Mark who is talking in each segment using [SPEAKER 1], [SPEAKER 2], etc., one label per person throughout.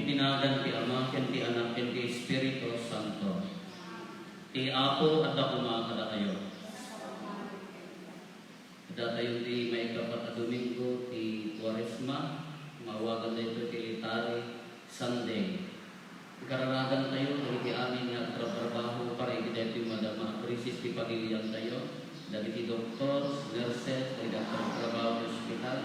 [SPEAKER 1] itinagan ti Ama, ken ti Anak, ken ti Espiritu Santo. Ti Apo at dakuma kada kayo. Kada tayo ti may kapat Domingo ti Quaresma, mawagan na ito ti Litari Sunday. Kararagan tayo, ti amin nga trabaho para iti madama krisis ti pagilian tayo. Dagiti doktor, nurses, ay trabaho ng ospital.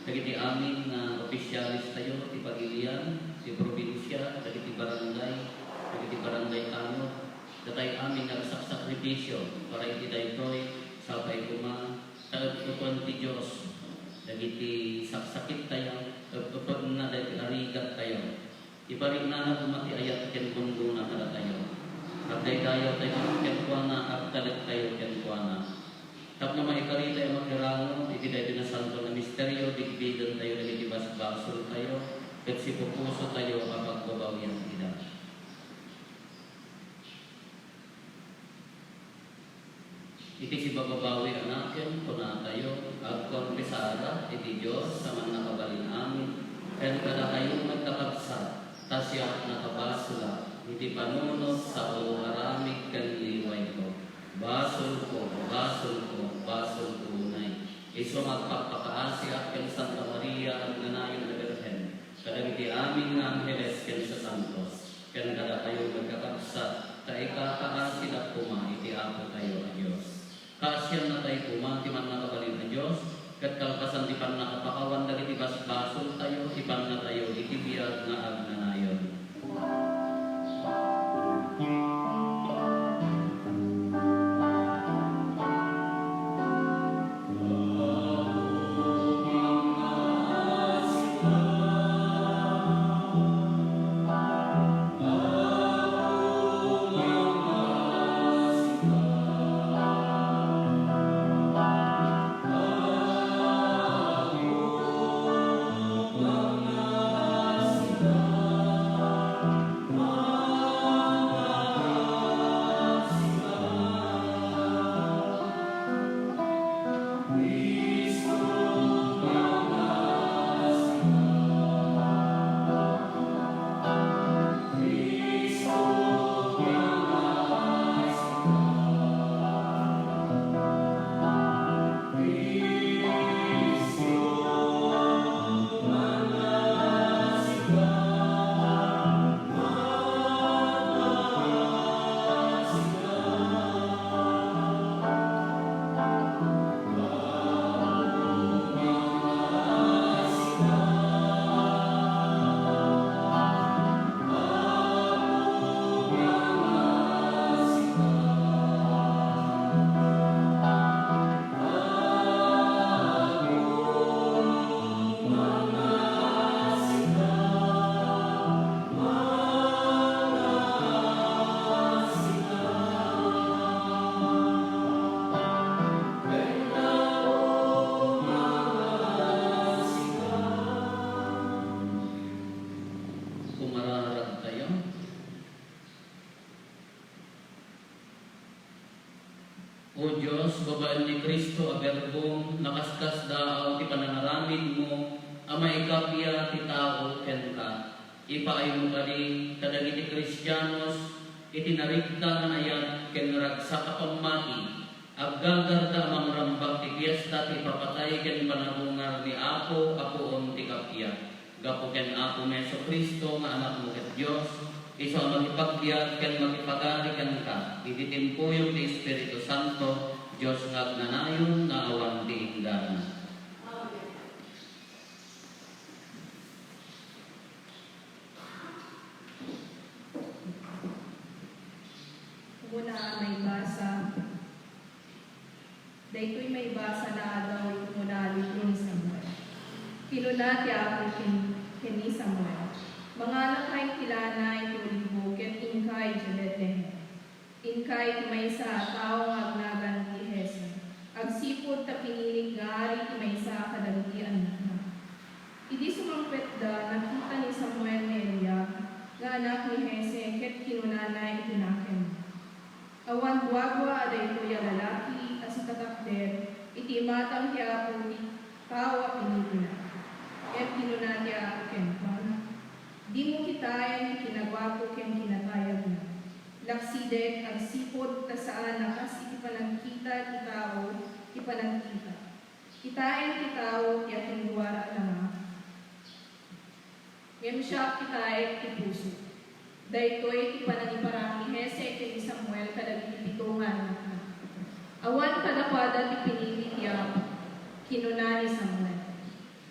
[SPEAKER 1] Dagiti amin na opisyalis tayo, ti pagilian, ti probinsya, dagiti barangay tanod. Datay amin na sakripisyo para iti daytoy sapay kuma tagpuan ti Diyos. Dagiti saksakit tayo, tagpuan na dagiti arigat tayo. Ibarik na kumati ayat ken kunduna kada tayo. Agday tayo tayo ken kuana agtalit tayo ken kuana. Tapno maikarita yung makirano, iti tayo na santo na misteryo, digbidan tayo, dagiti basbasol tayo, ket sipupuso tayo kapag babawian ida. Iti si bababawi anaken, kuna tayo, agkonfesada, iti Diyos, sa man nakabalin amin, ken kada kayo magkakabsa, tasya nakabasula, iti panunot sa uharamik ken liway ko. Basol ko, unay. Iso magpapakaasi at ken Santa Maria ang ganayon na Birhen. Kadagiti amin nga Angeles ken sa Santos. Ken kada kayo magkakabsa, tayo kakaasi at kuma, iti Apo tayo a Diyos. Kaasyan na tayo kuma, ti man nakabalin na Diyos. Kat kalpasan ti pan nakapakawan, dagiti basbasol tayo, ipan na tayo, iti biyag nga agnanayon. O Diyos, babaan ni Kristo, a verbong nakaskas daaw ti pananaramid mo, amay kapya ti tao ken ka. Ipaay mo kali kadagiti Kristiyanos, itinarigta na ayat ken ragsak kapamati, aggagarda mamrambak ti fiesta ti papatay ken panarungar ni Apo, apoon ti kapya. Gapo ken Apo Meso Kristo, nga anak mo ket Diyos, iso ang magipagbiag ken magipagalikan ka, ititimpuyo ti Espiritu Santo, Diyos nga agnanayon nga awan ti inggan.
[SPEAKER 2] Muna may basa. Daytoy may basa na daw muna ni Samuel. Kinunati ako kini Samuel. Mga lakay kilanay tulibo ket inkay Jeletlehem. Inkay maysa tao agnagan ti Hese. Agsipod ta piniling gari ti maysa kadagiti anak. Idi sumangpetda nakita ni Samuel ni Eliab nga anak ni Hese ket kinunanay itinaken. Awan guagwa aday kuya lalaki as katakder iti matang ti Apo ni tawa pinipina. Ket kinunati ako ken Di mo kitayan kinagwapo ken kinatayag na. Laksidek ang sipod ta saan nakas iti panagkita ti tao, ti panagkita. Kitayan ti tao ti aking luwara na. Ngem siya kitayan ti puso. Daytoy ti panangiparang ni Hese ken ni Samuel kadagiti pitungan na. Awan kadakwada ti pinili ti Apo, kinuna ni Samuel.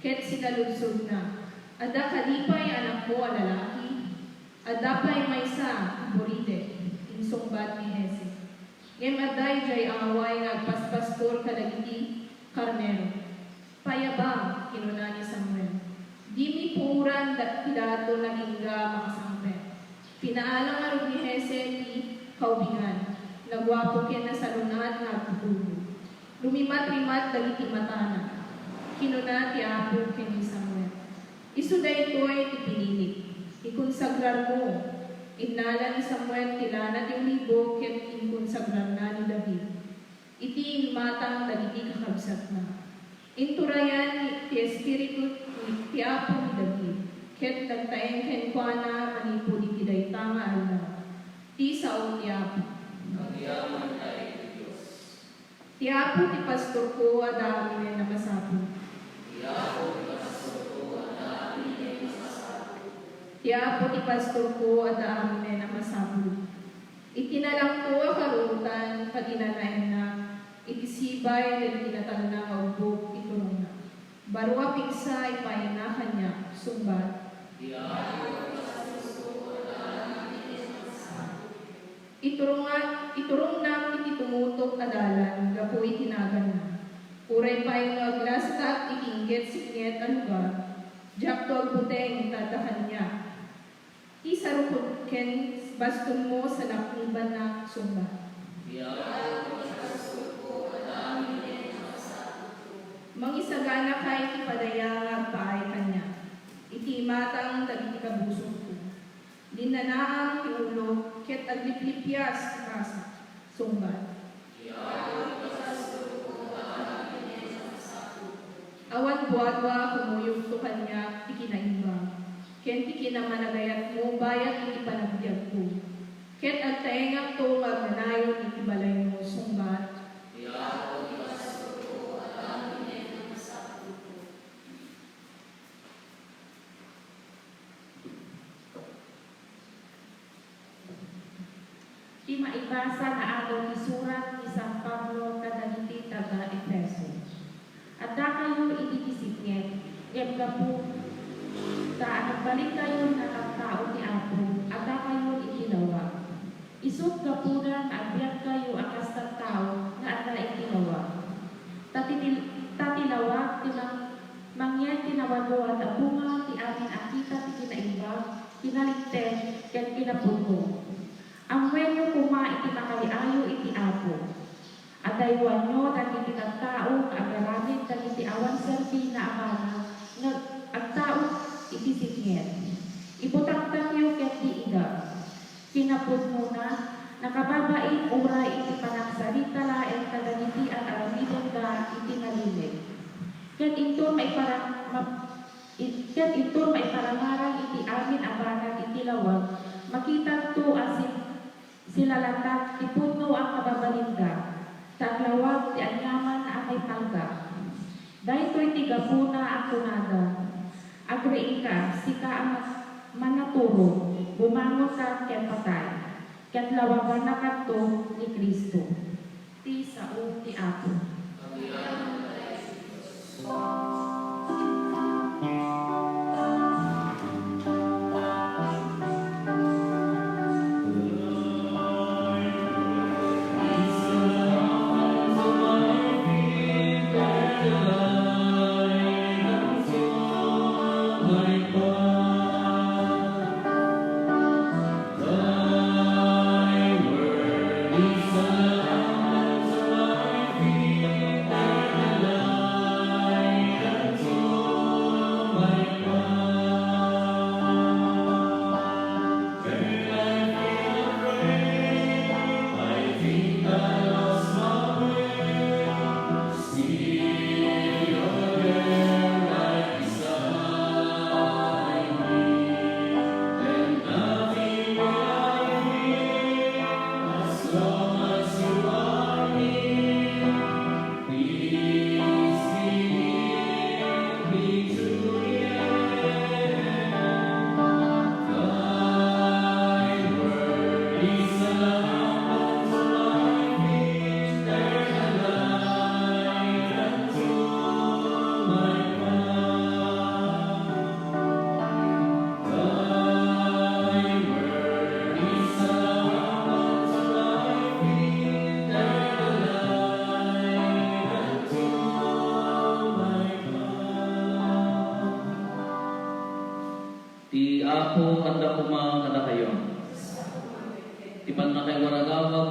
[SPEAKER 2] Ket sinaludsod na, ada kalipay anak mo a lalaki, ada pa'y maysa, buride, insungbat ni Hese. Ngem aday jay away nagpaspastor kadagiti karnero. Payabang, kinuna ni Samuel. Di mi puran dato na lingga makasampe. Pinaalang arog ni Hese ti kaubingan. Nagwapo ken na salunad nagtutubo. Lumimat-limat dagiti matana. Kinuna ti Apo ken ni Samuel. Isu daytoy ti pinili. Ikonsagrar mo. Innala ni Samuel tilana ti libo ket inkonsagrar na ni David. Iti matang dagiti kakabsat na. Inturayan ti Espiritu ti Apo ni David. Ket nagtaeng ken kuana manipuli ti dayta nga aldaw. Ti sao ti Apo.
[SPEAKER 1] Nagyaman tayo ti Diyos.
[SPEAKER 2] Ti Apo ti pastor ko adami na nakasapo.
[SPEAKER 1] Ti Apo ti pastor ko adami na nakasapo.
[SPEAKER 2] Ti Apo ti pastor ko adami na nakasapo. Itinalang to karutan kadinanayan na itisibay na tinatang na kaubog iturong na. Barwa piksa ipayan na kanya sumbat.
[SPEAKER 1] Ti Apo ti pastor ko adami na nakasapo.
[SPEAKER 2] Iturong na iti tumutok adalan, gapoy tinagan na. Uray pa yung aglastat, itinggit siknyet ang lugar, jak to agbuteng tatahan niya. Isarukod ken baston mo sa nakiban na sumba.
[SPEAKER 1] Ti Apo ti pastor ko adami na nakasapo.
[SPEAKER 2] Mangisagana kay ipadayang paay kanya. Iti matang dagiti kabusog ko. Dinanaang ti ulo, ket agliplipyas ti kasa, sumbat.
[SPEAKER 1] Ti Apo ti pastor ko adami na nakasapo.
[SPEAKER 2] Awan buadwa kumuyog to kanya, ti kinaimbang. Ken ti kinamanagayat mo, bayat iti panagbiag ko. Ket agtaengak to magnanayon iti balay mo, sumbat.
[SPEAKER 1] Ti Apo ti pastor ko adami na nakasapo.
[SPEAKER 3] Di maibasa na agaw ni surat ni San Pablo kadagiti taga Efeso. At da kayo ididisiknet, gapu ta nagbalik kayo na tagtao ni Apo, at da kayo itinawa. Isut kapunan agbiag kayo akas tagtao nga at da itinawa. Tatilawag tinang mangyan tinawaluan at bunga ti amin akita ti kinaimbag, kinaligten, ken kinapuno. Ang wenyo kuma iti makaiayo iti Apo. At daywan nyo dagiti tagtao agaramid dagiti awan serbi na amana nga agtao iti sikhet. Ibutang yo ket di ida. Kinapudno na nakababait ura iti panagsarita laeng kadagiti ang aramiden da iti nalilig. Ket iton maiparangarang iti amin abanag iti lawag. Makita to asin sila latat ipudno ang kababalinda. Taglawag ti anyaman na amay palga. Dahito'y tigapuna ang kunada. Agrein ka, sika ang manaturo. Bumangon ka ken patay. Ket lawagan na kadto ni Kristo. Ti sao ti Apo.
[SPEAKER 4] Thy word is a lamp unto my feet, and a light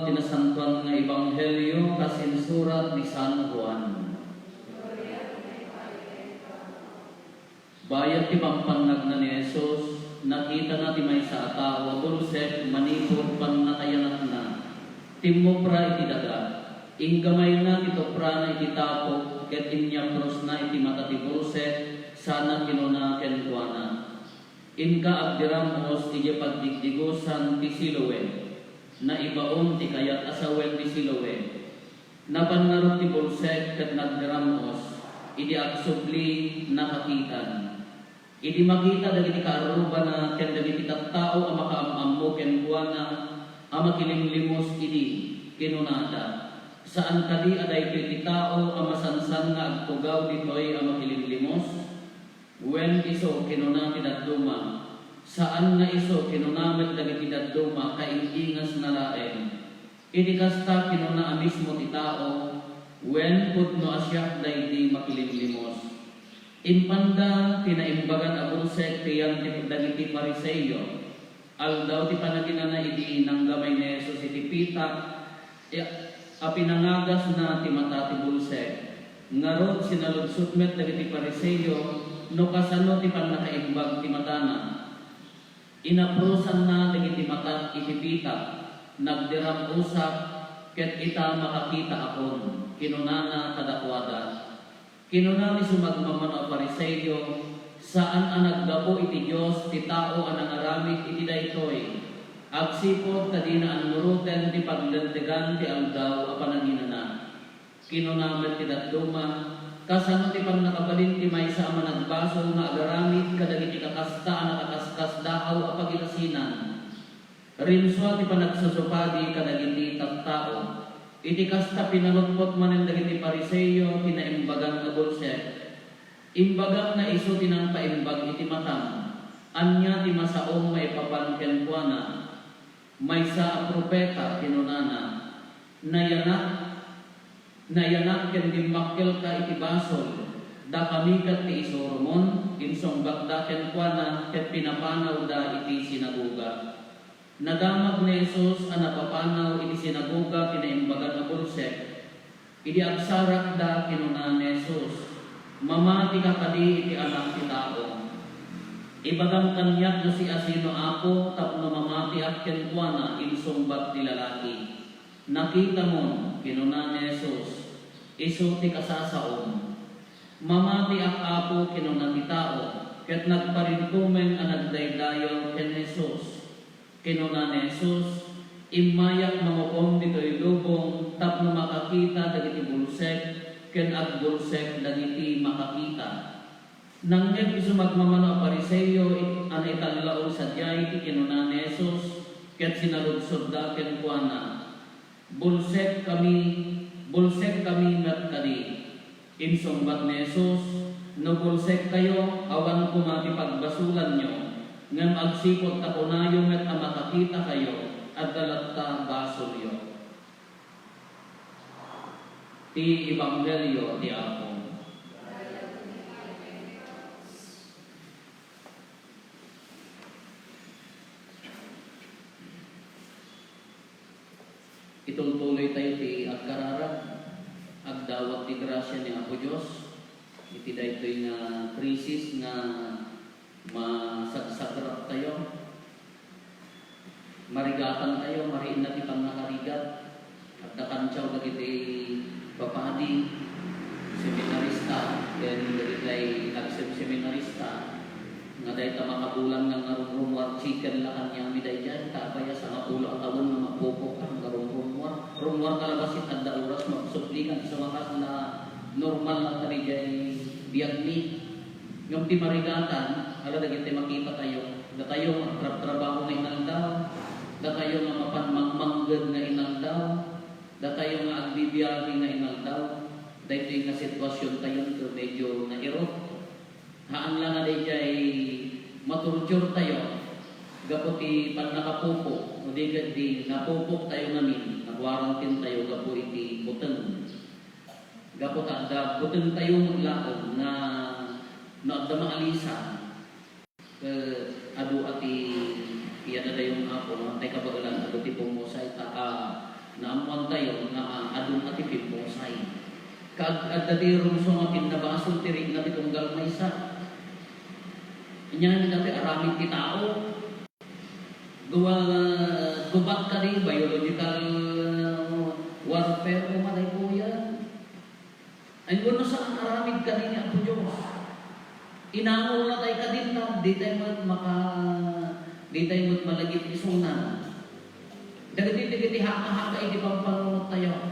[SPEAKER 1] tinasantuan nga Ebanghelyo kasinsurat ni San Juan. Bayat ti pampanag na ni Jesus, nakita na ti may sa tao, bulsek, manipod, pannakayanat na. Timopra iti daga, inggamay na ti topra na iti tapok, ket inyapros na iti mata ti bulsek, sana kinuna kenkuana. Inka agdiramos iti pagdigdigosan ti Siloe, na ibaon ti kayat asawen ti Siloe. Napangarot ti bulsek ket nagdiramos, iti agsubli nakakitan. Iti makita dagiti kaaruba na ken dagiti tattao ang makaamammo ken kuana ang makilimlimos idi kinunada. Saan kadi aday iti tao ang masansan nga agtugaw ditoy ang makilimlimos? Wen iso kinuna ti dadduma. Saan nga iso kinunamet dagiti dadduma kaingingas na laeng. Iti kasta kinuna mismo ti tao wen pudno asyak daydi makilimlimos. Impanda pinaimbagan a bulsek tiyang dagiti Pariseyo. Aldaw ti panaginana iti nanggamay ni Jesus iti pitak a pinangagas na ti mata ti bulsek. Ngarod sinaludsutmet dagiti Pariseyo no kasano ti pannakaimbag ti matana. Inaprusan na dagiti mata iti pitak. Nagdiram usap ket ita makakita akon. Kinunana kadakwada. Kinuna ni sumagmaman o Pariseyo, saan ang naggapo iti Diyos, ti tao ang nangaramid iti daytoy. Agsipot kadina ang nuruten ti paglantigan ti aldaw a panaginana. Kinunamet ti dadduma, kasano ti pannakabalin ti maysa ang managbaso nga agaramid kadagiti kakasta ang nakakaskas dahaw a pagilasinan. Rinso ti panagsusupadi kadagiti tattao. Iti kasta pinalutpot manen dagiti Pariseyo tinaimbagan nga bulsek. Imbagan na iso tinang paimbag iti matam. Anya ti masaong maipapan ken kuana. Maysa a propeta kinunana. Nayanak ken dimmakkel ka iti basol. Da kamikat ti isoromon insongbak da ken kuana ket pinapanaw da iti sinagoga. Nadamag ni Jesus ang napapanaw iti sinagoga kinaimbagan na bulsek. Idi agsarak da kinunan ni Jesus. Mamati ka kadi iti anak ti tao. Ibagang kanyak no si asino ako tapno mamati at kenkuana insumbat ti lalaki. Nakita mo kinunan ni Jesus. Isu ti kasasaon. Mamati ak apo kinunan ti tao. Ket nagparintumen ang nagdaydayo ken Jesus. Kinuna ni Jesus, imayak mangukom dito'y lubong, tapno makakita dagiti bulsek, ken ag bulsek dagiti makakita. Nangyag iso magmamano a Pariseyo, an italao sa diyay, kinuna ni Jesus, ket sinaludsod da ken kuana. Bulsek kami ngat kadi. Insumbat ni Jesus, no bulsek kayo, awan kumati pagbasulan nyo. Ngam agsipot tapunayo met ang makakita kayo at dalatta basulyo. Ti Ebanghelyo ti Apo. Itultuloy tayo ti agkararag, agdawat ti grasya ni Apo Diyos. Iti daytoy nga krisis nga masagsagrap tayo, marigatan tayo, mariin na tipang nakarigat, at nakantsaw dagiti papadi, seminarista, then dagitay nag-seminarista, nga dahi ta makabulang ng rumwar chicken lakan niya miday dyan, kabaya sa kapulo at tawon na mapupok ang rumwar kalabasit at dauras, magsuplikan sa wakas na normal na karigay biyagni. Yung ti marigatan, ala dagiti makita tayo. Da tayo trabaho nga inaldaw. Da tayo nga mapanmangmanggad nga inaldaw. Da tayo nga agbibiyahe nga inaldaw. Da ito nga sitwasyon tayo ito medyo nairot. Haan lang nga ay maturture tayo. Gaputi pan nakapupo. O di napupok tayo namin. Nagwarantin tayo gapu iti buteng. Gapot ada buteng tayo maglaon na ada maalisa adu ati iya na dayong apo no tay kabagalan adu ti pumusay ta naamuan tayo nga adun ati piposay. Kaagad dati rumso nga pinabasol tirig na titunggal maysa. Inyan dati aramid ti tao. Gubat ka rin, biological warfare, umalay po yan. Ay kung saan aramid ka rin ni Apo Diyos. Inangol na tayo ka din na, di tayo malagit isunan. Dagiti haka-haka, hindi pang panunod tayo.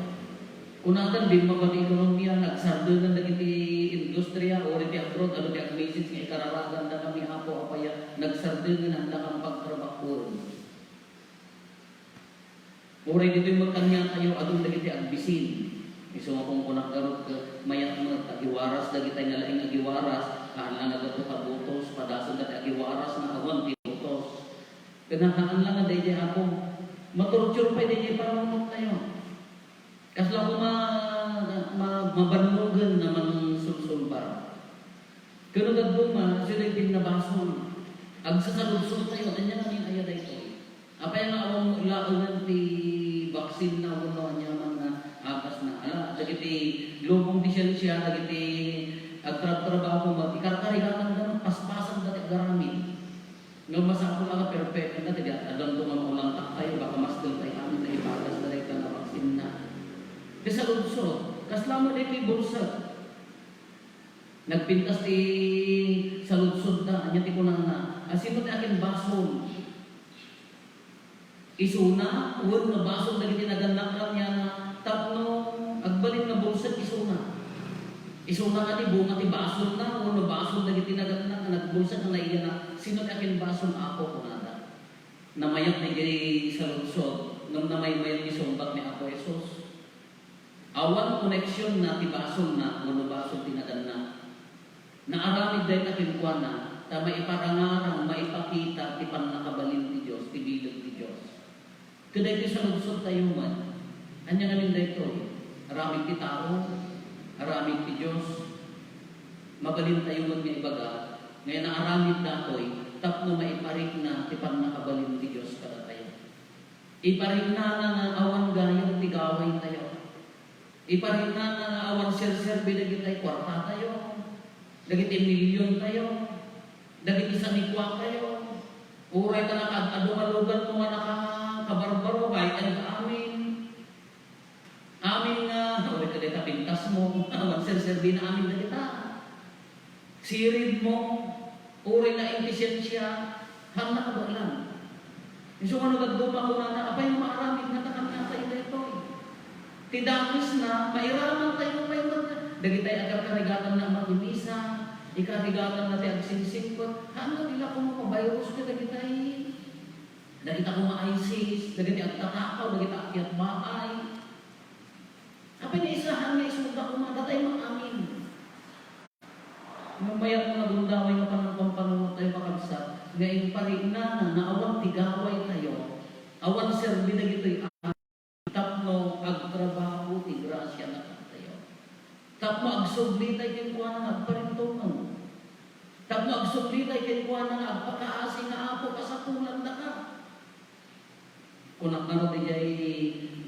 [SPEAKER 1] Kunatan, di mabati ekonomiya, nagsardo na dagiti industriya, o rin abroad, ano di ang message nga ikararagan na kami hapo, apaya, nagsardo na handa kang pagtrabakuron. O rin dito yung magkanya tayo, adong dagiti agbisin. Iso nga kung kunakaroon ka, mayat mga agiwaras, dagiti nga laing agiwaras, kaan lang agato ka butos, padason dati agiwaras na awan, di butos. Kanahaan lang nga dahi ako, maturture pa dahi panunod tayo. Kasi lang ko mabanlugan naman sulsulbar. Kano gagduma, sila yung pinabason. Agsasalubsol tayo, anya namin ayad ito. Apa yung awang ilaunan ti vaksin na uno niya mga agas na. Ala, dagiti lubong di siya, dagiti agtrabaho mo, ikarkarigatan ka ng paspasan dati garamit. Nga masako lang ka perfect na dati, adang tumang tak tayo, baka mas tayo amin na ipagas na rin ka na vaksin na. Kasi lungsod, kaslamo na ito'y bursat. Nagpintas ti sa lungsod na, anya ti ko na sino ti akin basol? Isuna, uwan na basol na gitinaganak niya na tapno, agbalin na bursat isuna. Isuna ka ti bunga ti basol na, uwan na basol na gitinaganak na nagbursat na naiya na, sino ti akin basol ako ko nada? Namayat ni giri sa lungsod, nung namay-mayat ni sumbat ni Apo Jesus. Awan koneksyon na tibasol na, monobasol tinagan na. Naaramid dahil na kinukuha na, ta maiparangarang, maipakita, tipan nakabalin ti Diyos, tibilag ti Diyos. Kaday ti sa lugsod tayo man, anya namin dahil aramid ti tao, aramid ti Diyos, mabalin tayo man nga ibaga, ngayon naaramid na to'y, tapno maiparik na, tipan nakabalin ti Diyos kada tayo. Iparik na nga awan gayong tigaway tayo. Iparin na awan sir-sir binagit tayo, kwarta tayo, dagiti milyon tayo, dagiti sanikwa tayo, uray ka nakad-adumalugan mo nga nakakabarbaro, kahit ang amin. Amin nga, uray ka dita pintas mo, awan sir-sir binaamin na kita. Sirid mo, uray na intisensya, hangna ka ba lang? Iso ka nagagdupa ko na, apay mo maaramig na takan tayo dito. Tidakis na, mairaman tayo ngayon. Dagi tayo agad-karigatan na mag-imisa, ikarigatan na tayo agsinsingkot. Hanggang nila kung mapabayros ka, dagi tayo. Dagi tayo ma-ISIS, dagi tayo agtatakaw, dagi tayo akyat bahay. Kapag naisahan na isuda ko, matatay mang-amin. Nung bayan mo nagundaway na panunod tayo makagsa, ngayon pa rin na awang tigaway tayo. Awan serbi na gito'y tapno agtrabaho ti grasya na tayo. Tapno agsubli tayo kinkuha ng agparintungan. Tapno agsubli tayo kinkuha ng agpakaasi na apo kasapulan na ka. Kunak na rin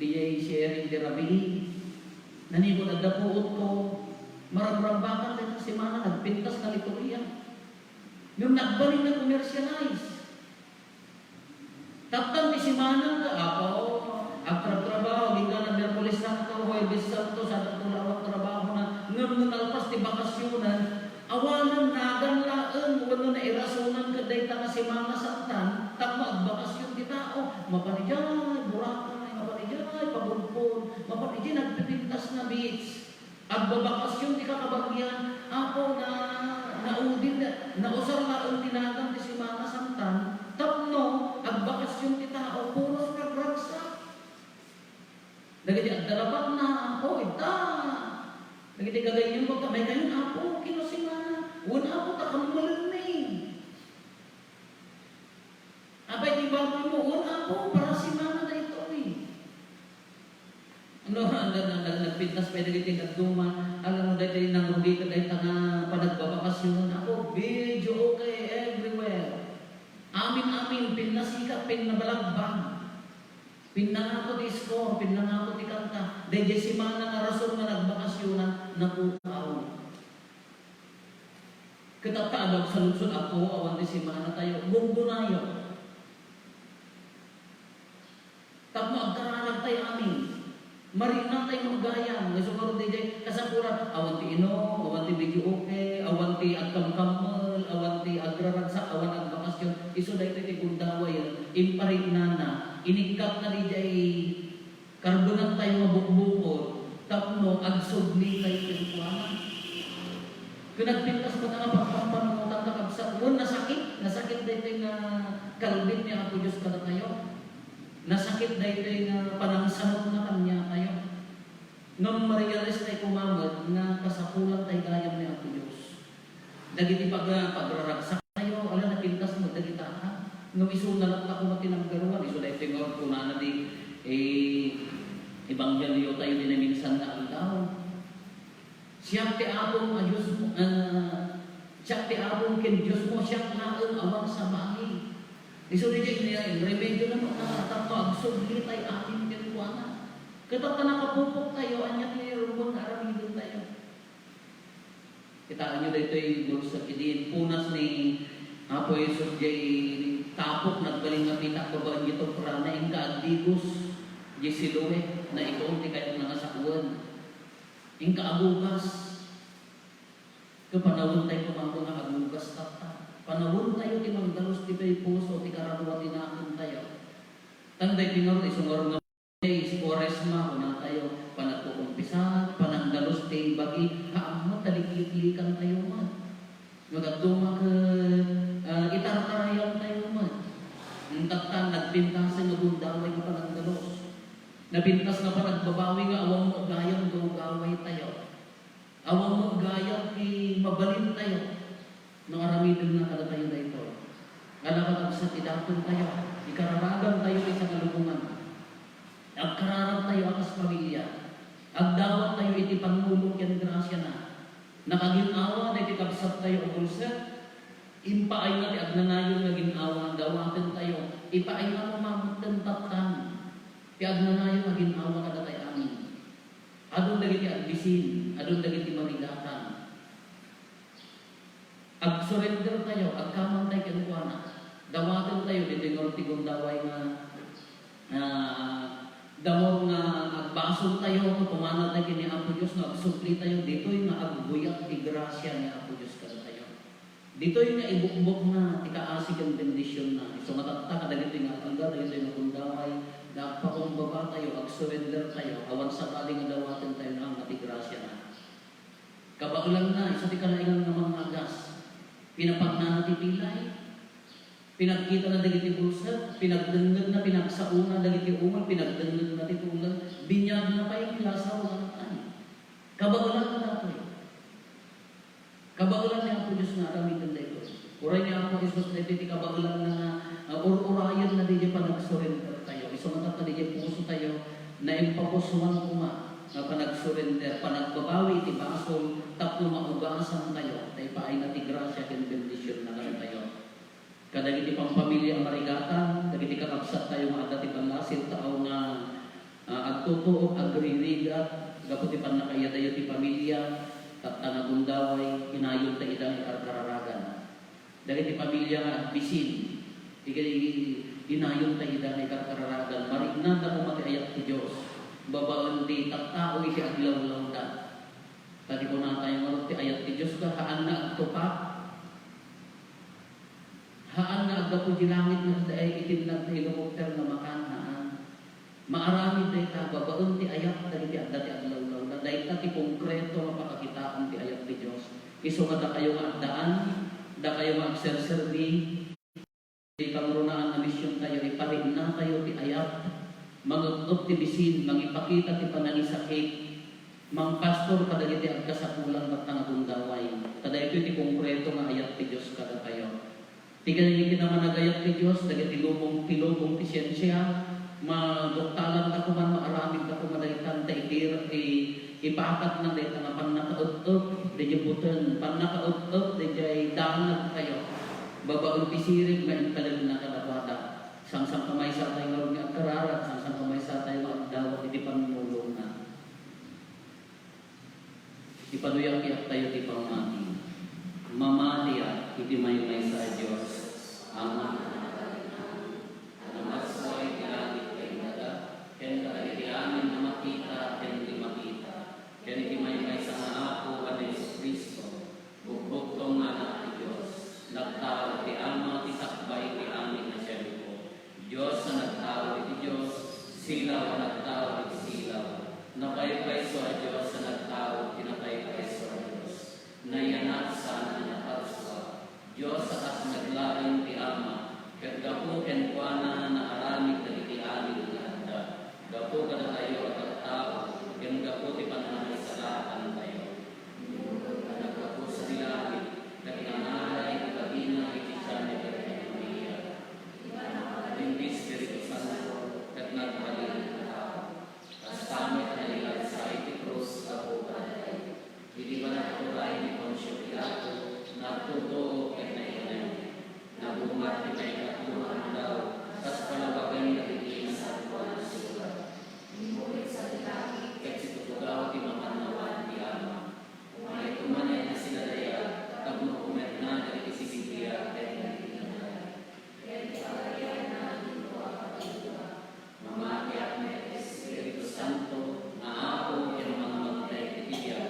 [SPEAKER 1] dijay sharing di rabi. Nanibod agdapuot ko. Marag-rambakan tayo si Mana nagpintas na liturya. Yung nagbalik na commercialize. Taptan di si Mana ka ako. Agtrabaho, hingga na Merkulis Santo, Huwebes Santo, sa natulawang trabaho na ngam talpas ti bakasyonan, awanan nagan laeng, wano na irasunan ka day ta kasi mga santan, tapno agbakasyon ti tao, mapanijay, Boracay, mapanijay, Pagulpon, mapanijay, nagpipintas na beach, agbabakasyon ti kakabagyan, ako na naudin, nausar laeng tinagan ti si mga santan, tapno agbakasyon ti tao, puros kagragsa. Nagiti agdalapat na ako, ita. Nagiti kagayin mo, kamay kayo na ako, kinusima. Una ako, takamulan na eh. Abay, di ba mo, una ako, para si Mana na ito eh. Ano, nagpintas pa nagiti nagduma. Alam mo, dahil nang rugi ka dahil nga panagbabakasyon ako, video okay, everywhere. Amin, pinasika, pinabalagbang. Pinangako ti score, pinangako ti kanta. Dahil si mana nga rason nga nagbakasyonan, napukaw. Katatabag sa lunsod ako, awan ti si mana tayo, gunggunayo. Tapno agtararag tayo amin. Marina tayo magayang. Nasugaro DJ, kasapuran, awan ti ino, awan ti video okay, awan ti agkamkamel, awan ti agraragsa, awan agbakasyon. Iso dahi ti kundaway, imparit na, inigkap na DJ, karbonan tayo mabukbukod, tapno agsugli tayo pinkuanan. Kung nagpintas mo na nga pagpampanutan na kagsakuan, nasakit dahi nga kalbit niya ako Diyos kada tayo. Nasakit dahi nga panangsanot na kanya tayo. Nung ma-realize tayo kumamat na kasakulan tayo gayam niya ako Diyos. Dagiti pagraragsak tayo, ala napintas mo, dagita ha. Nung isunalat ako na tinanggaruan, iso dahi tingor ko na di Ebanghelyo tayo din na minsan na aldaw. Siya ti abong Diyos mo, siya ti abong kin Diyos mo, siya naon awang sa bahay. Iso di niya, remedyo na makatato, agsugli tayo ating kinkuana. Kapag ka nakapupok tayo, anyat niya rumon na aramidon tayo. Kitaan nyo dito yung sa kidin, punas ni Apo Jesus jay tapok, nagbaling nga pitak, babaan nyo itong prana, yung kaagdigos, jay siluhe, na ikaw, di kayo nangasakuan. Yung kaabugas, kapanawon tayo kumangko nga abugas tata. Panawon tayo timangdalos ti kay puso, ti karaduwa tinakon tayo. Tanday pinaro, isungaro nga si Quaresma, kuna tayo, panagpukumpisat, panangdalos ti bagi, haamot, taliklik-likan tayo man. Magatuma ka, itartarayan tayo man. Ang taktan, nagpintasan nga bundaway nga panangdalos. Napintas na pa nagbabawi nga awang mo gayang gaway tayo. Awang mo gayang mabalin tayo. Nung aramidin na kada tayo dito. Kalakad sa tidapon tayo. Ikararagan tayo sa kalubungan. Agkararag tayo akas pamilya. Agdawat tayo iti pangulong yan grasya na. Nakaginawa na iti kapsat tayo o bulsa. Impaay na ti agnanayon na ginawa. Dawatin tayo. Ipaay na mo mamutan tatan. Kaya agnanayon na ginawa kada tayo amin. Adong dagiti adbisin. Adong dagiti marigatan. Ag-surrender tayo, agkamang tayo kinukuana. Dawatin tayo, dito yung tigong daway nga damor nga agbasol tayo, pumanat tayo ni Apo Diyos, nga agsupli tayo, dito yung agbuyak ti grasya ni Apo Diyos kada tayo. Dito yung nga ibukbok na, tikaasig ang bendisyon na. So matataka, dito yung atangga, dito yung kundaway, nagpakumbaba tayo, ag-surrender tayo, awan sa kaling nga dawatin tayo na ang grasya na. Kabaulan na, isa ti kalaingan ng mga agas. Pinapagna na ti pilay, pinagkita na dagiti bulsa, pinagdengeg na pinagsauna dagiti umal, pinagdengeg na ti tulan, binyag na pa yung lasaw ng tayo. Kabaulan na nato eh. Kabaulan niya Apo Diyos na gamitin na ito. Uray niya Apo Jesus na ito, kabaulan na urayan na di panag-surrender tayo. Iso matata di puso tayo na impapusuan kuma na panag-surrender, panagbabawi ti basol, tapno maugasan tayo, tayo paay na ti grasya ken bendisyon na lang tayo. Kadagiti pang pamilya ang marigatan, dagiti kakabsat tayo nga adda ti panlasin tao nga agtutuok, agririgat, gapu ti panakaya tayo ti pamilya, tatangagundaway, inayon tayo idang ikarkararagan. Dagiti pamilya nga agbisin, inayon tayo idang ikarkararagan, marignan na kumati ayat ti Diyos. Babaan di taktao iti aglaw-law da. Tadi ko na tayo marot ti ayat ti Diyos ka, haan na agtupak. Haan na agapo di langit na daay itinag na helicopter na makanhaan. Maaramid dahi ta, babaan ti ayat dali ti adda ti aglaw-law da. Dahi ta ti konkreto mapakakitaan ti ayat ti Diyos. Iso nga da kayo maagdaan, da kayo maagserserbi, di kamrunaan na misyon tayo, iparin na tayo ti ayat. Mag-optimisin, magipakita ti panangisakit, mang pastor kadagiti agkasakulang at nangagundaway. Kada ito ti konkreto nga ayat ti Diyos kada tayo. Tiga niti naman nagayat ti Diyos, dagiti lubong ti siyensya, madoktalan ka kuman, maaramid ka kumadalitan, ipakat na dito nga panakaut-up, dijibutan, panakaut-up, dijay danag kayo. Babaon ti sirig, may kalag na kadawada. Sang-sang kamay sa tayo nga agkararat, sang-sang kamay Ipaduyak-yak tayo ti pamati. Mamatiya iti may sa Diyos. Ama. Namasway ti langit kay nada. Ken iti amin na makita, ken di makita. Ken iti may sa nga ako kan Yesu Kristo. Bugbog nga na ti Diyos. Nagtao ti ama ti sakbay ti amin na Jericho. Diyos na nagtao iti Diyos. Silaw na nagtao iti silaw. Napaypay sa Diyos na nagtao, pinapaypay sa Diyos. Nayanat sa natarsa. Diyos sa kas naglaing ti ama. Ket gapu ken kuana na aramid na iti amin na handa. Gapu kada tayo at tao. Ken gapu ti panangisalakan tayo. Naggapu sa dilangit. Ket nangalay ti kabina iti siya ni Maria. Hindi Espiritu Santo. Ket nagbalik na tao. Kastamit na ilan sa iti krus gapu kada. Hindi ba natuturay ni Poncio Pilato, natutuo at naiinay, nabungat ni may katulungan daw, tas palawagan na iti sa buwan na sulat. Imulit sa dilaki, kat situtugaw ti mamanawan ti ama. May tumanay na sinadaya, tagno kumet na na iti sibigya, at naiinay. Kaya alaya na ito ang pagkita. Mamakyak na Espiritu Santo, na ako yung mga magtay itiya.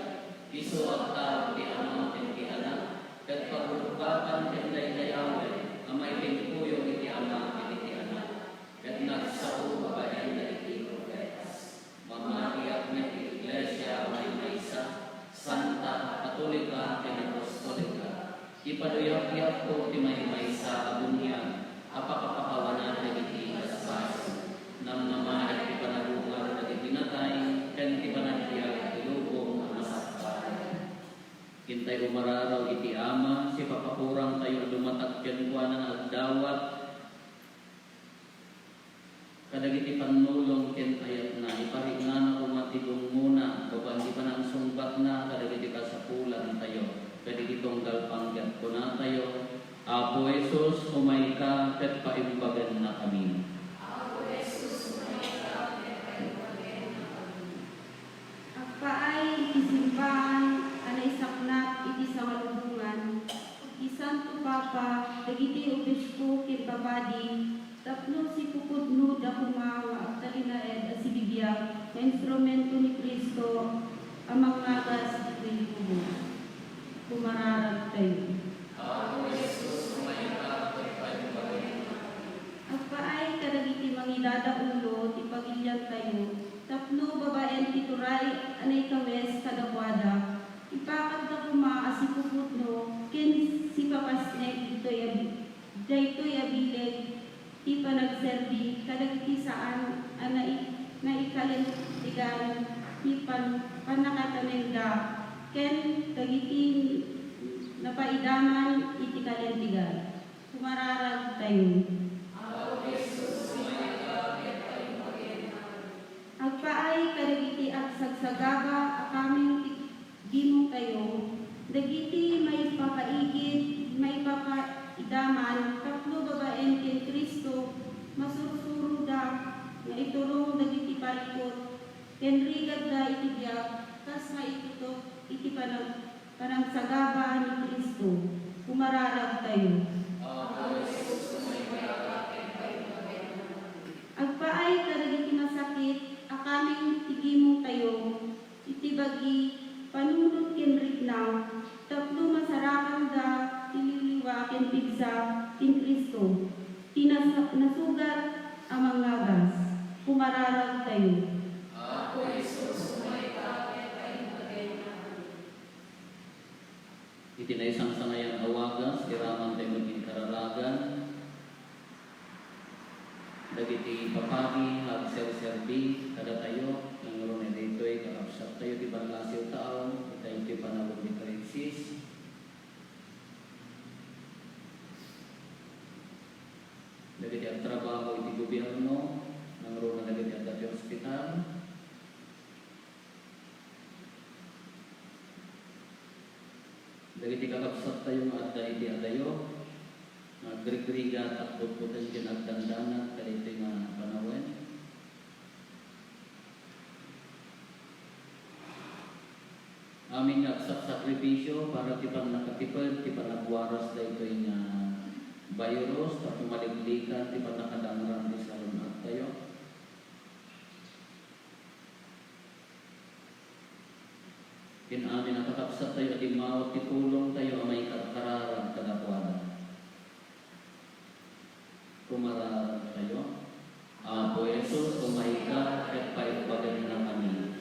[SPEAKER 1] Isu ang tao di ama at di anak, kat pagbukapan ken daydayawen, amay pinpuyo iti ama at iti anak, kat nagsao babayan na iti profetas. Mamatiyak na iti Iglesia may maysa, Santa, Katolika, ken Apostolika. Ipaduyak-yak ko ti may maysa abunyan, apakapakawanan na iti asas. Nam namahat ti panarungan na iti pinatay, ken ti panagbiag ti lubong Kintay umararaw iti ama, si papakurang tayo dumatak ken kuana na agdawat. Kadagiti panulong ken ayat na, iparingan ako matibong muna, baban di pa nang sungbat na, kadagiti kasapulan tayo. Kadagiti tunggal panggat ko na tayo. Apo Jesus, umay ka, ket paimbagan na kami.
[SPEAKER 2] Apo Jesus, umay ka, ket paimbagan na kami. Agpaay isimbahan, anay saknap iti sa malubungan, iti Santo Papa, dagiti obispo ken babadi, tapno si pupudno da kumawa at talinaed at sibibiyag na instrumento ni Kristo amang nagas iti kubo. Pumararag tayo.
[SPEAKER 1] Apo Jesus, umay ka, ket paimbagan na kami.
[SPEAKER 2] Agpaay kadagiti mangidada ulo ti pagilyan tayo, tapno babaen ti turay anay kawes kadakwada. Ipakat na kuma asipuputno, ken si papasnek daytoy abileg, ti panagserbi, kadagiti saan na ikalentigan, ti panakatanenda, ken dagiti napaidaman iti kalentigan. Kumararag tayo. Agpaay kadagiti agsagsagaba akaming dimong kayo, dagiti may papaigid, may papaidaman, tapno babaen ken Kristo, masursuro da, nga iturong dagiti palikot, ken rigad da iti biyak, kas maitutok iti panagsagaba ni Kristo. Kumararag tayo. Agpaay kadagiti masakit, akaming tigimong tayo, iti bagi, panunod ken rigna, tapno masarakan da, tililiwa ken pigsa, ken Kristo, nasugat amang ngagas. Kumararag tayo.
[SPEAKER 1] Apo Jesus, umay ka, ket paimbagan na kami. Iti na isang sangayang awagas, iraman tayo maging kararagan. Dagiti papagi, agser-serbi, kada tayo, ng ron dito'y kakapsat tayo, di panlasiw taon, tayo di panawag ni Francis. Dagiti ang trabaho, iti gobyerno, ng ron na dagiti ang dati hospital. Dagiti kakapsat tayo, nga adda iti adayo, Grigriga at puputan din at dandanat kalito nga panawin. amin nga sa sakripisyo para ti pan nakatipid ti panagwaras daytoy nga virus tapos maliglikan ti pan nakadangran ti salunat tayo. Amin nakatapsat tayo at imawat ti pulong tayo amay karkararan kadapuanan. Kumararan tayo. Apo Jesus, umay ka at paimbagin na kami.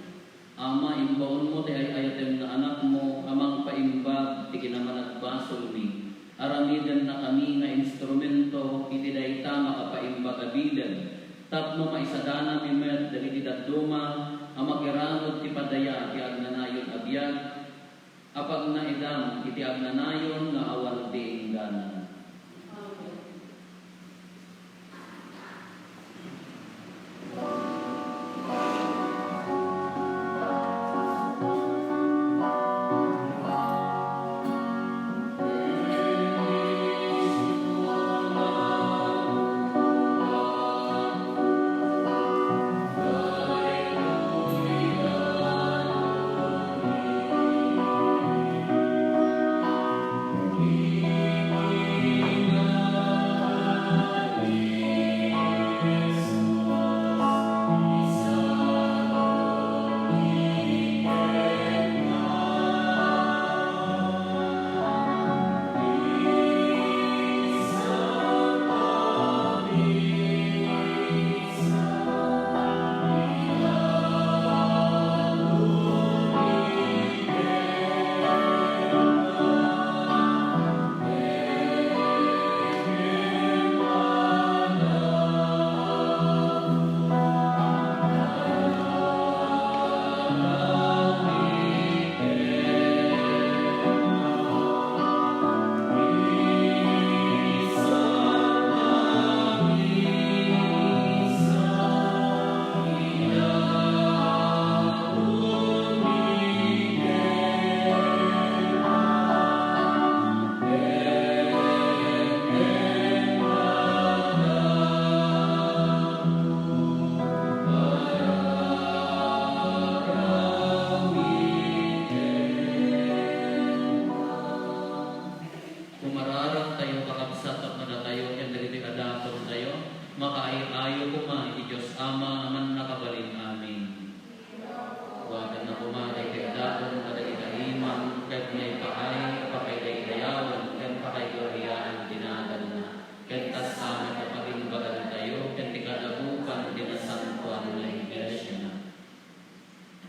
[SPEAKER 1] Ama, imbaon mo tayo ay ayatem na anak mo, amang paimbag, ti kinaman at basol mi. Aramidan na kami nga instrumento, iti dayta makapaimbag abilan. Tapno maisadana mi met, dali daduma, amagiranod ti padaya, ti agnanayon abiyag, apag na idam, iti agnanayon nga awal ti ingganan.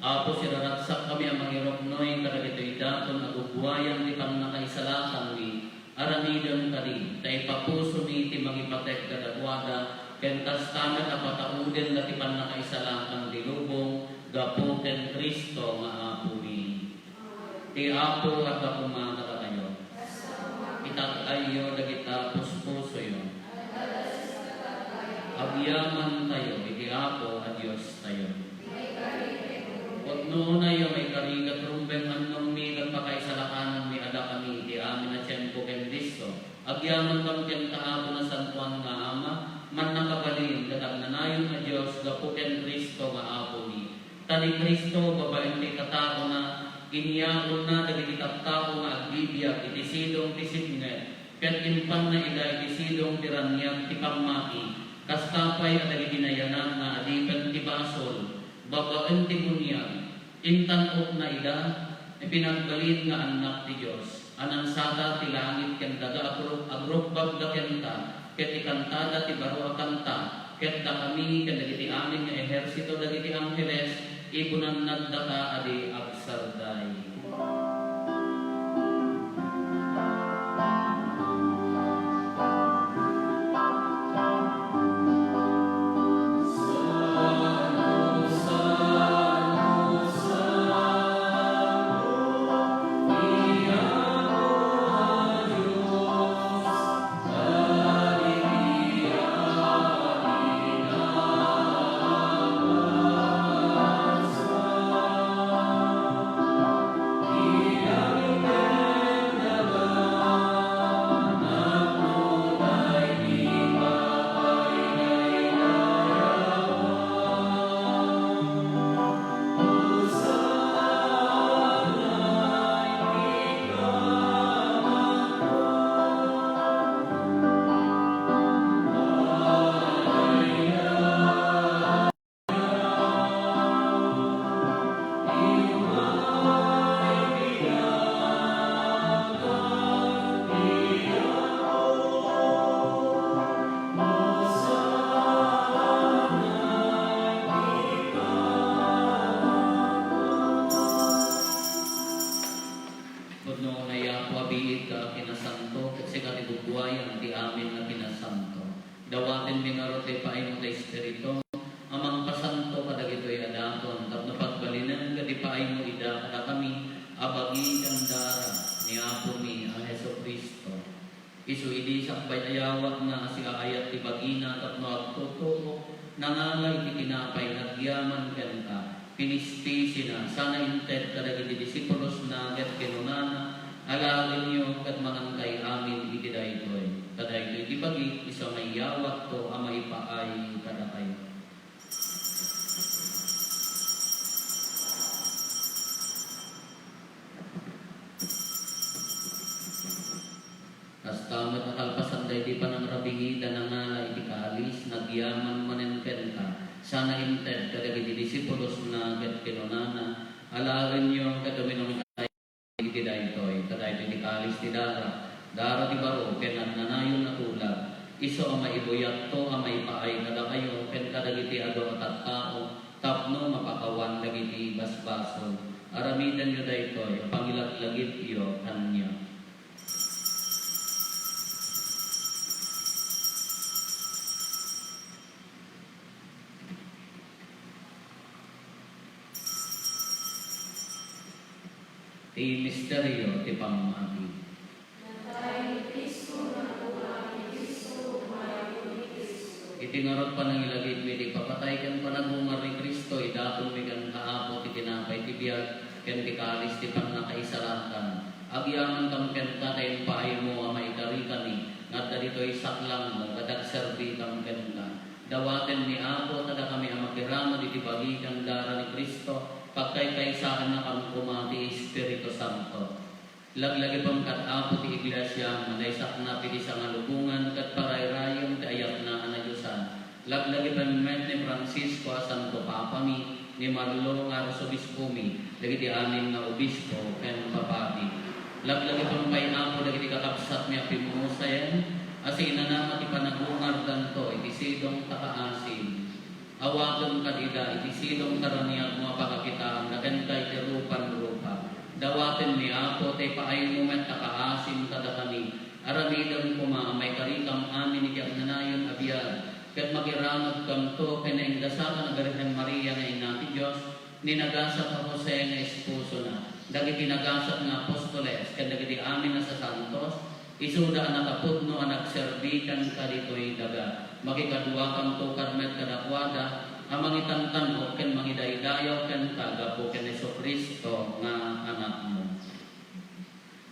[SPEAKER 1] Apo siraraksak kami ang mangiroknoy kadagitoy daton agugwayan ti pannakaisalakan mi aramidem kadi ta ipapuso mi ti mangipatek kadagwada ken kas tamet a patauden na ti pannakaisalakan ti lubong gapo ken Kristo nga Apo mi. Ti Apo at kakumana kayo. Itag-ayo dagita puspuso yo. Agyaman tayo iti Apo a Dios tayo. Noon ay may karigat rumbeng annong mi kat pakaisalakanan mi ada kami di amin na tiyempo ken Kristo. Agyaman kami ken kaabo na santuan nga Ama, man nakabalin katag nanayon na Dios gapo ken Kristo nga Apo mi. Tani Kristo babaen ti katao na iniyaon na dagiti tattao nga agbibiyag iti sidong ti sipnget ket impan na ida iti sidong ti ranyag ti pamati kas kapay at dagiti nayanan nga adipen ti basol babaen ti bunyag. Intan na ida, ipinagbalin nga anak ti Diyos. Anansada ti langit ken daga agrupbag da kenta, ket ikantada ti baro a kanta, ket da kami ken dagiti amin nga ehersito dagiti angheles, ibunan nagdaka adi agsarday. ayawat na si aayat ti bagina tapno agtuturo nangalay ti tinapay nagyaman ken ka pinispisi na sana inted kadagiti disipulos na ket kinunana alagin niyo ket manangkay amin iti daytoy kadaytoy ti bagi isa may yawat to a maipaay kada kayo. Kastamat na kalpasan day di pa ng rabingi danangala iti kalis nagyaman manenken ka sana inted kadagiti disipulos na ket kinunana alagin niyo ket minungkay iti daytoy kadaytoy ti kalis ti dara ti baro ken nanayon na tulag iso a maibuyat to a maipaay kada kayo ken kadagiti adu at tao tapno mapakawan dagiti basbason aramidan yo daytoy pangilatlagit iyo kanya. Ti misteryo ti pamati. Iti ngarot pa nang ilagit mi ti papatay ken panagmumar ni Kristo idaton mi kan kaapo ti tinapay ti biag ken ti kalis ti pannakaisaratan. Agyaman kam ken katayen paay mo a maikari kani ngadda ditoy saklang mo kadag serbi kam ken ka. Dawaten ni Apo tada kami a makirama iti bagi kan dara ni Kristo pagkaykaysaan na kami kumati Espiritu Santo. Laglagi pang katapo ti iglesia, manaysak na piti sa ngalubungan, kat parayrayong ti ayak na anayusan. Laglagi pang met ni Francisco a Santo Papa mi, ni Marlo nga Arsobispo mi, lagi ti anim na obispo, ken papati. Laglagi pang painapo, lagi ti kakapsat mi apimusayan, asi inanama ti panagungar danto, iti sidong takaasin. Awagon kadida iti silong karaniag mga pagkakitaan na kentay ti rupan-rupa. Dawaten ni Apo tay paay moment nakaasim kada kami. Aramidang may karikam amin iti agnanayon abiyad. Ket magiramag kam to ken naingdasakan na Birhen Maria na ina ti Dios ni nagasat a Jose nga esposo na. Dagiti nagasat nga apostoles ken dagiti amin na sa santos isuda nakapudno a nagserbikan kaditoy daga. Makikadua kam to karmet kadakwada ang mangitantan o ken mangidaydayaw ken kagapo ken Jesucristo nga anak mo.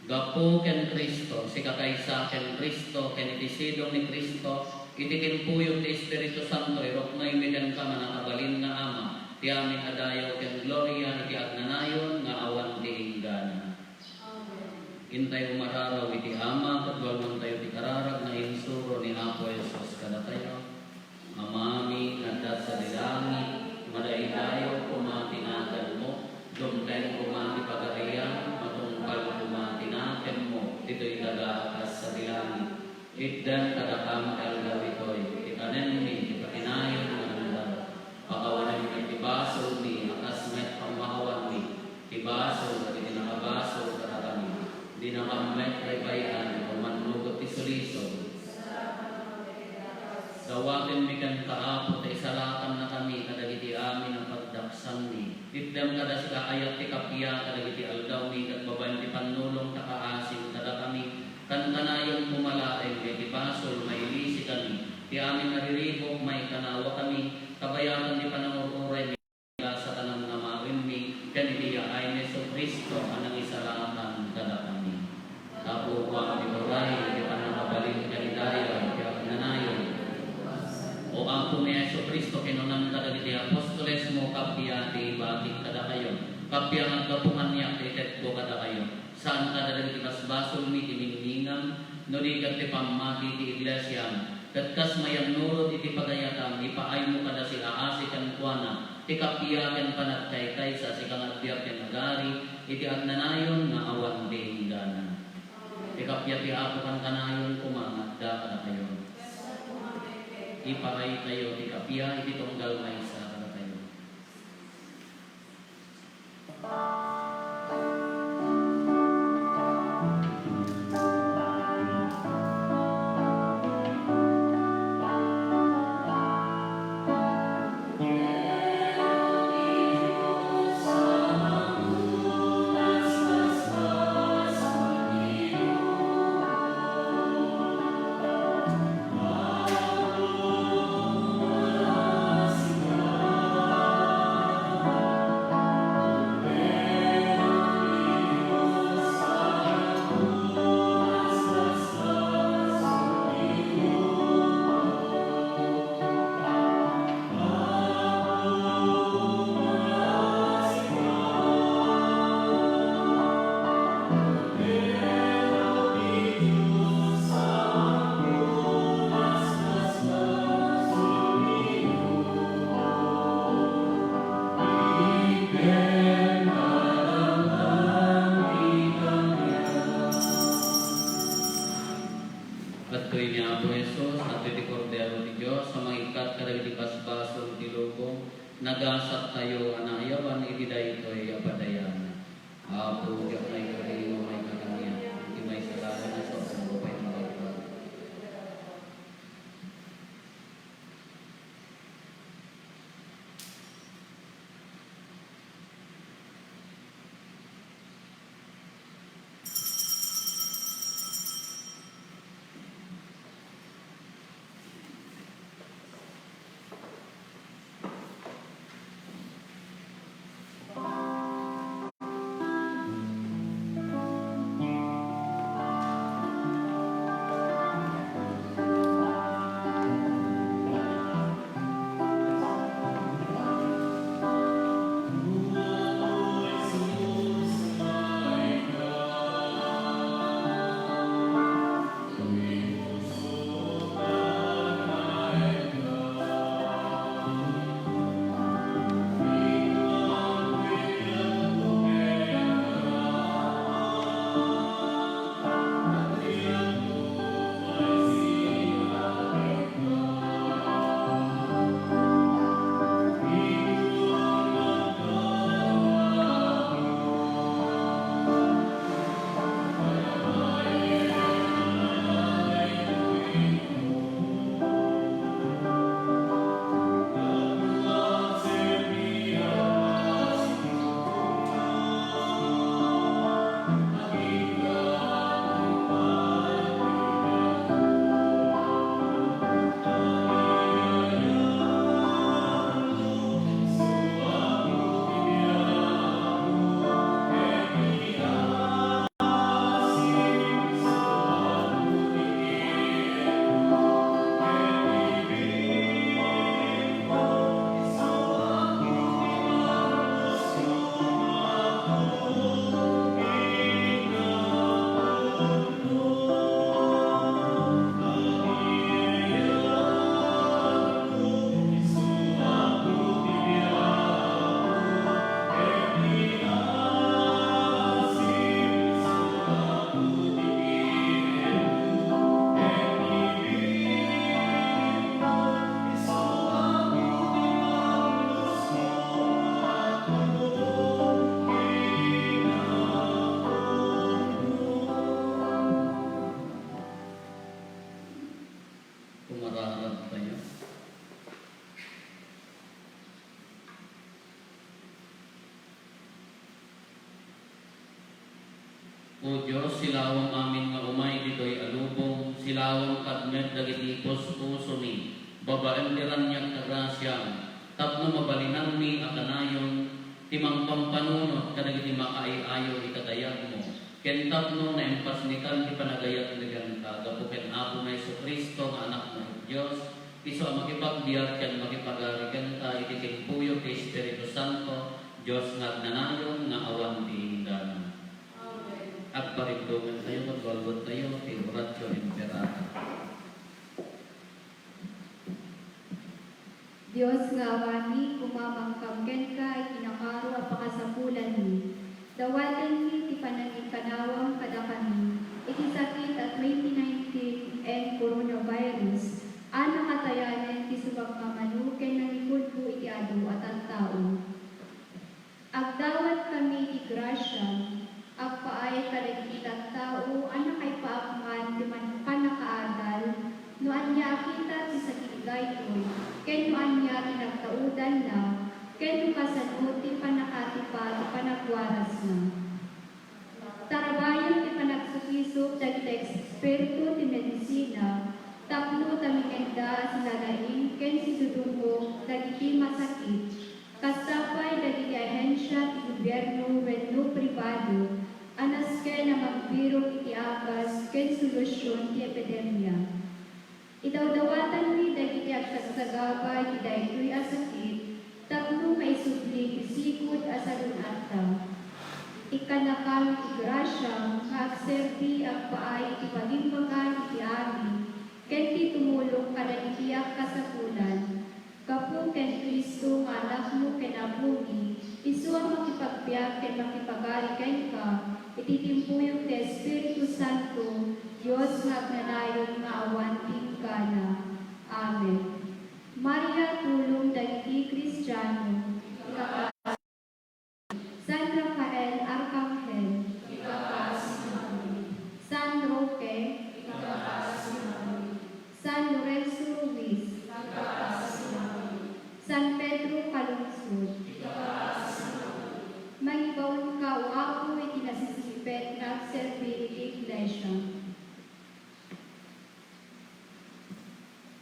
[SPEAKER 1] Gapo ken Kristo si kakaysa ken Kristo ken itisidong ni Kristo iti kinpuyog ti Espiritu Santo irok na imidan ka manakabalin na ama ti amin adayaw ken gloria iti agnanayon nga awan ti inggana. Intay umararaw iti ama kadwalman tayo ti kararag na insuro ni Apo Jesus kada tayo. Amami ngadat sa dilangit, madaydayo kumatinagan mo, dumten kumati pagarian, matungkal kumatinaken mo, dito'y dagaakas sa dilangit. Itdan kadakam kalgawitoy, itanen mi, ipatinayon manandar. Pakawanan mi tibasol mi, akasmet pamahawan mi, tibasol at itinakabasol karakami. Di nakamet raybayan, umanlugot ti suliso. Dawatin mi kan kaapo ta isalakan na kami kadagiti amin ang pagdaksan mi. Itdam kada si kaayat ti kapya kadagiti aldaw mi kat babaen ti panulong ta kaasim kada kami kan kanayong pumalaeng ti pasol mailisi kami. Ti amin nariribok may kanawa kami kabayanan ti panangururay mi sa tanang namawin mi ken iti yaay ni Jesucristo anang isalakan kada kami. Apo wa ti oray ti panangabalin kanidaya ti agnanayon. O Apo ni Jesucristo kinunan kadagiti apostoles mo kapya ti batik kada kayo. Kapya ang gapungan niya ti tetko kada kayo. Saan kadagiti basbasol mi ti miningam no di kat ti pamati ti iglesia. Katkas mayang nurot iti pagayatan ipaay mo kada si aasi kan kuana. Ti kapya ken panagkay sa si kang agbiak ken nagari iti agnanayon nga awan ti inggana. Ti kapya ti Apo kan kanayon kumangadda kada kayo. Iparay tayo ti kapya iti tunggal maysa kada tayo. nagasat tayo anayawan itiday ito'y apadayan. Apo, yak na ito mo may kakaniya. Iti may salaran na sa pagpapay ng bagay. Kumararap tayo. O Diyos, silawang amin nga umay dito'y alubong, silawang kadmet dagiti puso mi, babaan diran niya kagrasyang, tapno mabalinan mi akanayon, timang pampanunot kadagiti makaiayo ikatayag mo, ken tapno na empas ni kan di panagayat nigan ka, gapuken apo na Kristo nga anak mo Diyos, iso ang makipagbiyak ken makipagarigan ka, itiking puyo kay Espiritu Santo, Diyos nga agnanayon nga awan di hindanan. At parintungan tayo, magwalwat tayo, kay Horatio Imperata.
[SPEAKER 4] Diyos nga awani, kumamangkamken ka, ikinakaro apakasapulan ni. Dawatan ni, ti panangin kanawang kada kami, ikisakit at 2019 and coronavirus, ana katayanan, ti subag mamanuken ng ikudbo iti adu at ang tao. Agdawat kami ti grasya, agpaay kalagkitat tao, anak ay paakman, di man panakaadal, no anya kita ti sakigay ko, ken no anya tinagtaudan na, ken no kasano ti panakatipa, ti panagwaras na. Tarabayan ti panagsukisok, dagiti eksperto ti medisina, tapno tamikenda sila laing, ken si dudungo, dagiti masakit, kasapay dagiti ahensya ti gobyerno wenno pribado, anas ken na magbiro iti akas ken solusyon ti epidemya. Idawdawatan ni dagiti agsagsagabay ti daytoy a sakit, tapno maisubli ti sikod a salunata. Ikanakam ti grasya nga agserbi agpaay iti pagimbagan iti amin, ken ti tumulong kadagiti kasapulan. Kapu ken Kristo nga anak mo ken abuni, isu ang makipagbiyak ken makipagari ken ka, ititimpuyong ti Espiritu Santo, Diyos nga agnanayon nga awanting ka na. Amen. Maria, tulong dagiti Kristiyano, Pedro kalungsod. Mangibawon ka o ako iti nasisipet na serbi iti iglesia.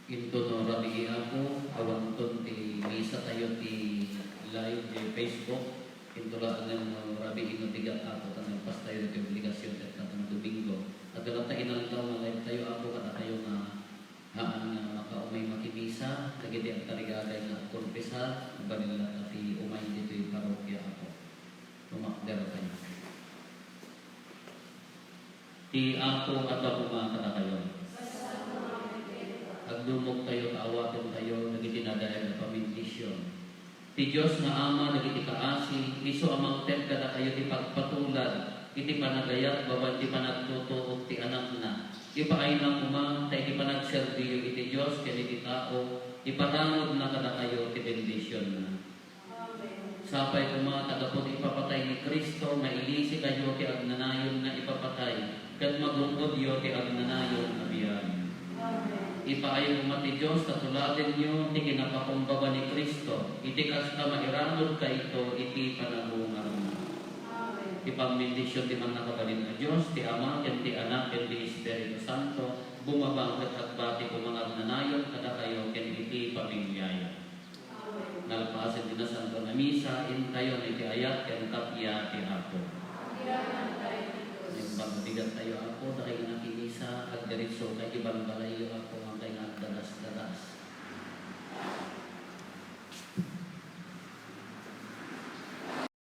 [SPEAKER 1] Ito no rabi ako, awanton ti misa tayo ti live di Facebook. Ito lang ng rabi inutigat ako tanang pas tayo ti obligasyon at katang Domingo. At galata inang taon na live tayo ako kada tayo nga haan nga makaumay makimisa, nagiti ang tarigagay nga konpesa, banila ti umay dito yung parokya ako. Tumakder tayo. Ti ako at ako mga kada kayo. Agdumog tayo, kaawatin tayo, nagitinadayan na pamindisyon. Ti Diyos na Ama, nagiti kaasi, iso amang tem kada kayo ti pagpatulad, iti panagayat, baban ti panagtutuog ti anak na. Ipaay na kuma, tayo ti panagserbiyo iti Diyos, kaya iti tao, iparangod na kada kayo ti bendisyon na. Sapay kuma, tagapot ipapatay ni Kristo, mailisi kayo ti agnanayon na ipapatay, kat magungkod yo ti agnanayon na biyan. Ipaayo mo ti Diyos, katulatin nyo, ti kinapakumbaba ni Kristo, iti kasta mairanod ka ito, iti panahungan na. Ipamindisyon ti man nakabalin na Diyos, ti Ama, ken ti Anak, ken ti Espiritu Santo, bumabangkat at bati ko mga nanayon, kada kayo, ken iti pamilyaya. Nalpasin din na santo na misa, in tayo na iti ayat, ken tapya ti Apo. Pagbigat tayo ako, dahil nakikisa, at diritso kay ibang balayo ako ang kay nagdalas-dalas.